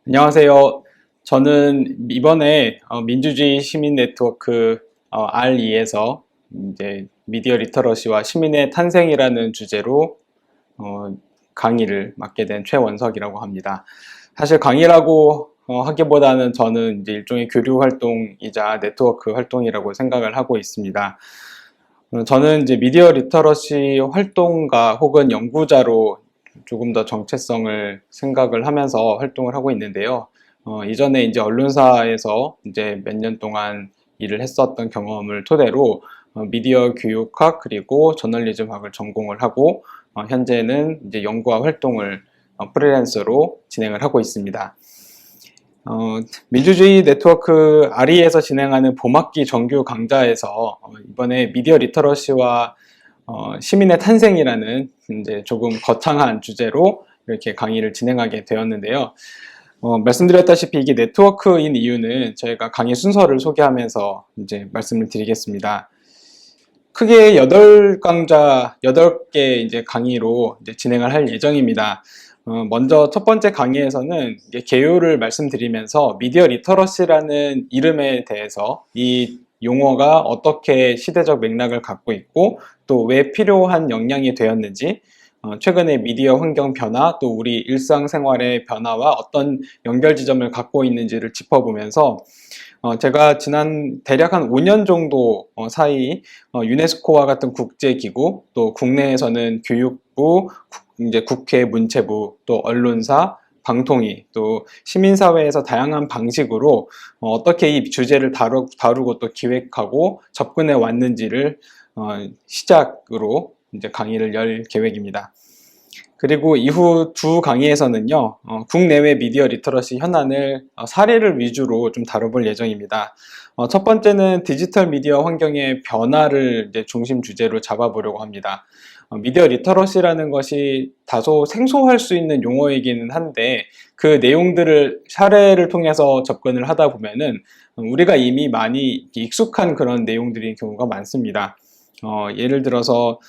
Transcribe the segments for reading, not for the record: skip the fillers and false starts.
안녕하세요. 저는 이번에 민주주의 시민 네트워크 R2에서 이제 미디어 리터러시와 시민의 탄생이라는 주제로 강의를 맡게 된 최원석이라고 합니다. 사실 강의라고 하기보다는 저는 이제 일종의 교류 활동이자 네트워크 활동이라고 생각을 하고 있습니다. 저는 이제 미디어 리터러시 활동가 혹은 연구자로 조금 더 정체성을 생각을 하면서 활동을 하고 있는데요. 이전에 이제 언론사에서 이제 몇 년 동안 일을 했었던 경험을 토대로 미디어 교육학 그리고 저널리즘학을 전공을 하고 현재는 이제 연구와 활동을 프리랜서로 진행을 하고 있습니다. 민주주의 네트워크 RE에서 진행하는 봄학기 정규 강좌에서 이번에 미디어 리터러시와 시민의 탄생이라는 이제 조금 거창한 주제로 이렇게 강의를 진행하게 되었는데요. 말씀드렸다시피 이게 네트워크인 이유는 저희가 강의 순서를 소개하면서 이제 말씀을 드리겠습니다. 크게 8강좌, 8개 이제 강의로 이제 진행을 할 예정입니다. 먼저 첫 번째 강의에서는 개요를 말씀드리면서 미디어 리터러시라는 이름에 대해서 이 용어가 어떻게 시대적 맥락을 갖고 있고 또 왜 필요한 역량이 되었는지 최근의 미디어 환경 변화 또 우리 일상생활의 변화와 어떤 연결 지점을 갖고 있는지를 짚어보면서 제가 지난 대략 한 5년 정도 사이 유네스코와 같은 국제기구 또 국내에서는 교육부, 이제 국회 문체부 또 언론사 방통위 또 시민사회에서 다양한 방식으로 어떻게 이 주제를 다루고 또 기획하고 접근해 왔는지를 시작으로 이제 강의를 열 계획입니다. 그리고 이후 두 강의에서는요, 국내외 미디어 리터러시 현안을 사례를 위주로 좀 다뤄볼 예정입니다. 첫 번째는 디지털 미디어 환경의 변화를 이제 중심 주제로 잡아보려고 합니다. 미디어 리터러시라는 것이 다소 생소할 수 있는 용어이기는 한데 그 내용들을 사례를 통해서 접근을 하다 보면은 우리가 이미 많이 익숙한 그런 내용들인 경우가 많습니다. 예를 들어서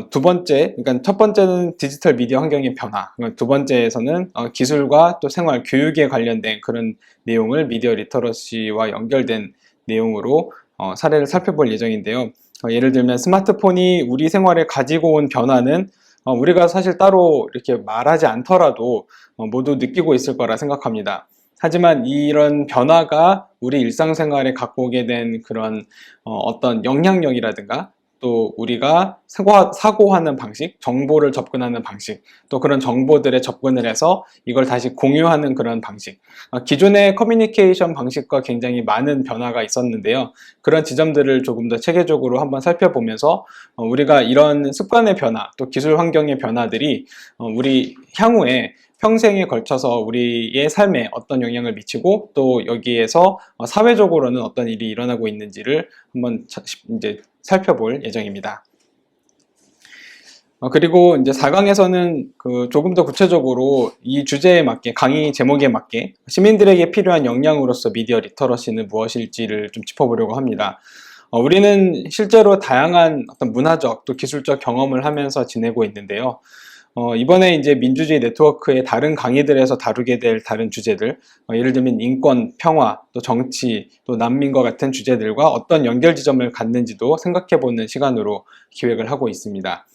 두 번째, 그러니까 첫 번째는 디지털 미디어 환경의 변화, 두 번째에서는 기술과 또 생활, 교육에 관련된 그런 내용을 미디어 리터러시와 연결된 내용으로 사례를 살펴볼 예정인데요. 예를 들면 스마트폰이 우리 생활에 가지고 온 변화는 우리가 사실 따로 이렇게 말하지 않더라도 모두 느끼고 있을 거라 생각합니다. 하지만 이런 변화가 우리 일상생활에 갖고 오게 된 그런 어떤 영향력이라든가 또 우리가 사고하는 방식, 정보를 접근하는 방식, 또 그런 정보들에 접근을 해서 이걸 다시 공유하는 그런 방식. 기존의 커뮤니케이션 방식과 굉장히 많은 변화가 있었는데요. 그런 지점들을 조금 더 체계적으로 한번 살펴보면서 우리가 이런 습관의 변화, 또 기술 환경의 변화들이 우리 향후에 평생에 걸쳐서 우리의 삶에 어떤 영향을 미치고 또 여기에서 사회적으로는 어떤 일이 일어나고 있는지를 한번 이제 살펴볼 예정입니다. 그리고 이제 4강에서는 조금 더 구체적으로 이 주제에 맞게 강의 제목에 맞게 시민들에게 필요한 역량으로서 미디어 리터러시는 무엇일지를 좀 짚어보려고 합니다. 우리는 실제로 다양한 어떤 문화적 또 기술적 경험을 하면서 지내고 있는데요. 이번에 이제 민주주의 네트워크의 다른 강의들에서 다루게 될 다른 주제들, 예를 들면 인권, 평화, 또 정치, 또 난민과 같은 주제들과 어떤 연결 지점을 갖는지도 생각해보는 시간으로 기획을 하고 있습니다.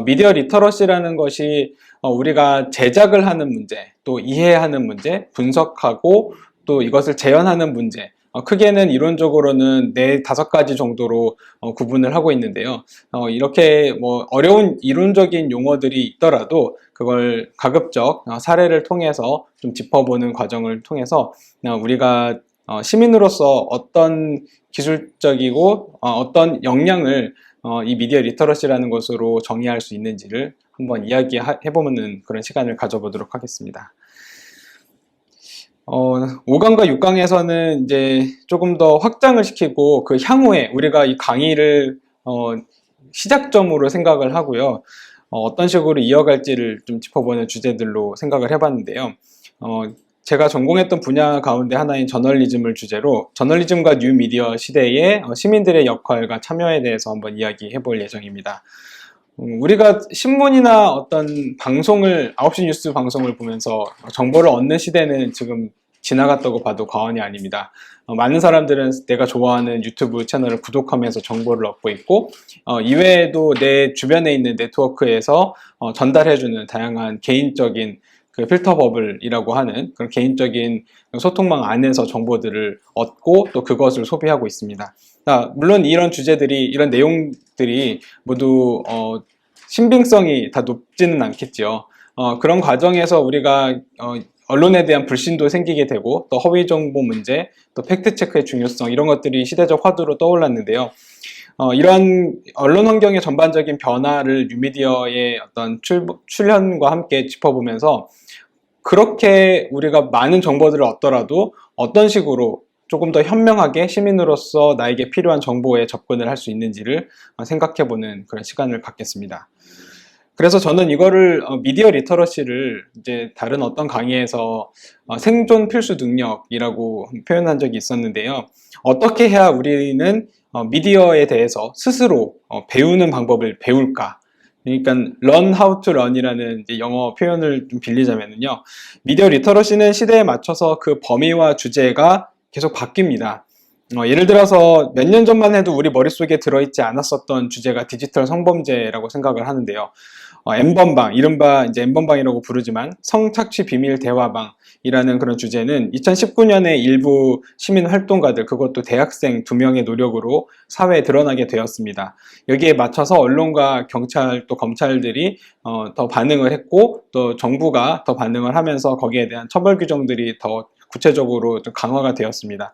미디어 리터러시라는 것이 우리가 제작을 하는 문제, 또 이해하는 문제, 분석하고 또 이것을 재현하는 문제, 크게는 이론적으로는 4-5가지 정도로 구분을 하고 있는데요. 이렇게 뭐 어려운 이론적인 용어들이 있더라도 그걸 가급적 사례를 통해서 좀 짚어보는 과정을 통해서 우리가 시민으로서 어떤 기술적이고 어떤 역량을 이 미디어 리터러시라는 것으로 정의할 수 있는지를 한번 이야기해보는 그런 시간을 가져보도록 하겠습니다. 5강과 6강에서는 이제 조금 더 확장을 시키고 그 향후에 우리가 이 강의를 시작점으로 생각을 하고요. 어떤 식으로 이어갈지를 좀 짚어보는 주제들로 생각을 해봤는데요. 제가 전공했던 분야 가운데 하나인 저널리즘을 주제로 저널리즘과 뉴미디어 시대의 시민들의 역할과 참여에 대해서 한번 이야기해 볼 예정입니다. 우리가 신문이나 어떤 방송을 9시 뉴스 방송을 보면서 정보를 얻는 시대는 지금 지나갔다고 봐도 과언이 아닙니다. 많은 사람들은 내가 좋아하는 유튜브 채널을 구독하면서 정보를 얻고 있고 이외에도 내 주변에 있는 네트워크에서 전달해주는 다양한 개인적인 그 필터 버블이라고 하는 그런 개인적인 소통망 안에서 정보들을 얻고 또 그것을 소비하고 있습니다. 물론 이런 주제들이, 이런 내용들이 모두 신빙성이 다 높지는 않겠죠. 그런 과정에서 우리가 언론에 대한 불신도 생기게 되고 또 허위 정보 문제, 또 팩트 체크의 중요성 이런 것들이 시대적 화두로 떠올랐는데요. 이런 언론 환경의 전반적인 변화를 뉴미디어의 어떤 출현과 함께 짚어보면서 그렇게 우리가 많은 정보들을 얻더라도 어떤 식으로 조금 더 현명하게 시민으로서 나에게 필요한 정보에 접근을 할 수 있는지를 생각해보는 그런 시간을 갖겠습니다. 그래서 저는 이거를 미디어 리터러시를 이제 다른 어떤 강의에서 생존 필수 능력이라고 표현한 적이 있었는데요. 어떻게 해야 우리는 미디어에 대해서 스스로 배우는 방법을 배울까? 그러니까 learn how to learn이라는 영어 표현을 좀 빌리자면요. 미디어 리터러시는 시대에 맞춰서 그 범위와 주제가 계속 바뀝니다. 예를 들어서 몇 년 전만 해도 우리 머릿속에 들어있지 않았었던 주제가 디지털 성범죄라고 생각을 하는데요. N번방, 이른바 이제 N번방이라고 부르지만 성착취 비밀 대화방이라는 그런 주제는 2019년에 일부 시민 활동가들, 그것도 대학생 2명의 노력으로 사회에 드러나게 되었습니다. 여기에 맞춰서 언론과 경찰 또 검찰들이 더 반응을 했고 또 정부가 더 반응을 하면서 거기에 대한 처벌 규정들이 더 구체적으로 좀 강화가 되었습니다.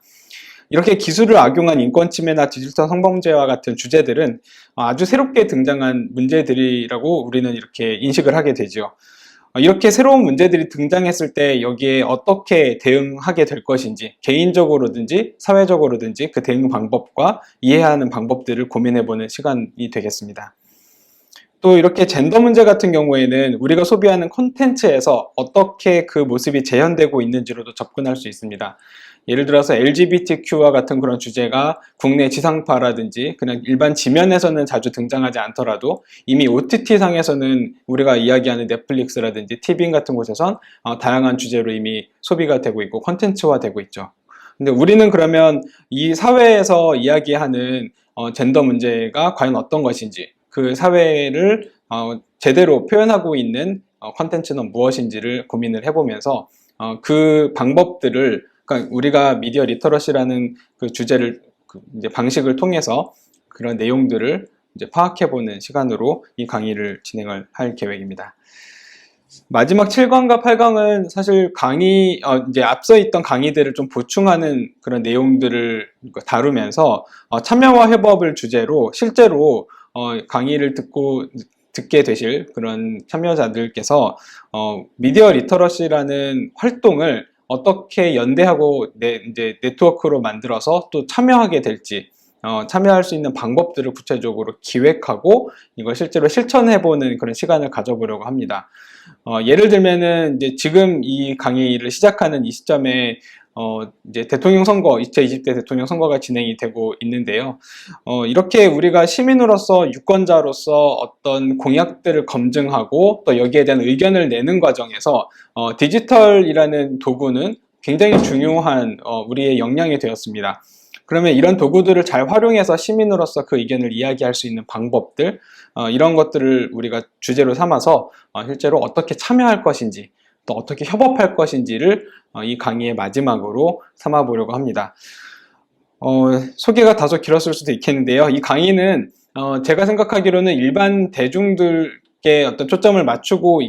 이렇게 기술을 악용한 인권 침해나 디지털 성범죄와 같은 주제들은 아주 새롭게 등장한 문제들이라고 우리는 이렇게 인식을 하게 되죠. 이렇게 새로운 문제들이 등장했을 때 여기에 어떻게 대응하게 될 것인지, 개인적으로든지 사회적으로든지 그 대응 방법과 이해하는 방법들을 고민해보는 시간이 되겠습니다. 또 이렇게 젠더 문제 같은 경우에는 우리가 소비하는 콘텐츠에서 어떻게 그 모습이 재현되고 있는지로도 접근할 수 있습니다. 예를 들어서 LGBTQ와 같은 그런 주제가 국내 지상파라든지 그냥 일반 지면에서는 자주 등장하지 않더라도 이미 OTT상에서는 우리가 이야기하는 넷플릭스라든지 티빙 같은 곳에선 다양한 주제로 이미 소비가 되고 있고 콘텐츠화 되고 있죠. 근데 우리는 그러면 이 사회에서 이야기하는 젠더 문제가 과연 어떤 것인지, 그 사회를 제대로 표현하고 있는 콘텐츠는 무엇인지를 고민을 해보면서 그 방법들을, 그러니까 우리가 미디어 리터러시라는 그 주제를 이제 방식을 통해서 그런 내용들을 이제 파악해보는 시간으로 이 강의를 진행을 할 계획입니다. 마지막 7강과 8강은 사실 이제 앞서 있던 강의들을 좀 보충하는 그런 내용들을 다루면서 참여와 협업을 주제로 실제로 강의를 듣게 되실 그런 참여자들께서 미디어 리터러시라는 활동을 어떻게 연대하고 이제 네트워크로 만들어서 또 참여하게 될지, 참여할 수 있는 방법들을 구체적으로 기획하고 이걸 실제로 실천해보는 그런 시간을 가져보려고 합니다. 예를 들면은 이제 지금 이 강의를 시작하는 이 시점에 이제 대통령 선거, 2020대 대통령 선거가 진행이 되고 있는데요. 이렇게 우리가 시민으로서 유권자로서 어떤 공약들을 검증하고 또 여기에 대한 의견을 내는 과정에서 디지털이라는 도구는 굉장히 중요한 우리의 역량이 되었습니다. 그러면 이런 도구들을 잘 활용해서 시민으로서 그 의견을 이야기할 수 있는 방법들, 이런 것들을 우리가 주제로 삼아서 실제로 어떻게 참여할 것인지 또 어떻게 협업할 것인지를 이 강의의 마지막으로 삼아보려고 합니다. 소개가 다소 길었을 수도 있겠는데요. 이 강의는 제가 생각하기로는 일반 대중들께 어떤 초점을 맞추고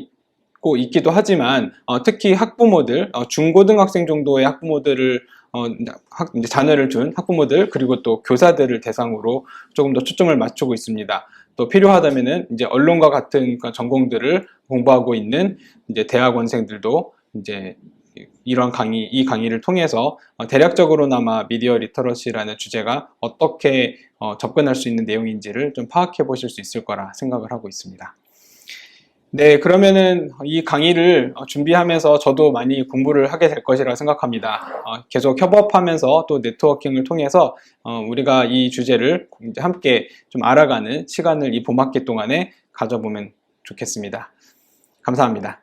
있기도 하지만 특히 학부모들, 중고등학생 정도의 학부모들을 이제 자녀를 둔 학부모들 그리고 또 교사들을 대상으로 조금 더 초점을 맞추고 있습니다. 또 필요하다면은 이제 언론과 같은 전공들을 공부하고 있는 이제 대학원생들도 이제 이 강의를 통해서 대략적으로나마 미디어 리터러시라는 주제가 어떻게 접근할 수 있는 내용인지를 좀 파악해 보실 수 있을 거라 생각을 하고 있습니다. 네, 그러면은 이 강의를 준비하면서 저도 많이 공부를 하게 될 것이라 생각합니다. 계속 협업하면서 또 네트워킹을 통해서 우리가 이 주제를 함께 좀 알아가는 시간을 이 봄학기 동안에 가져보면 좋겠습니다. 감사합니다.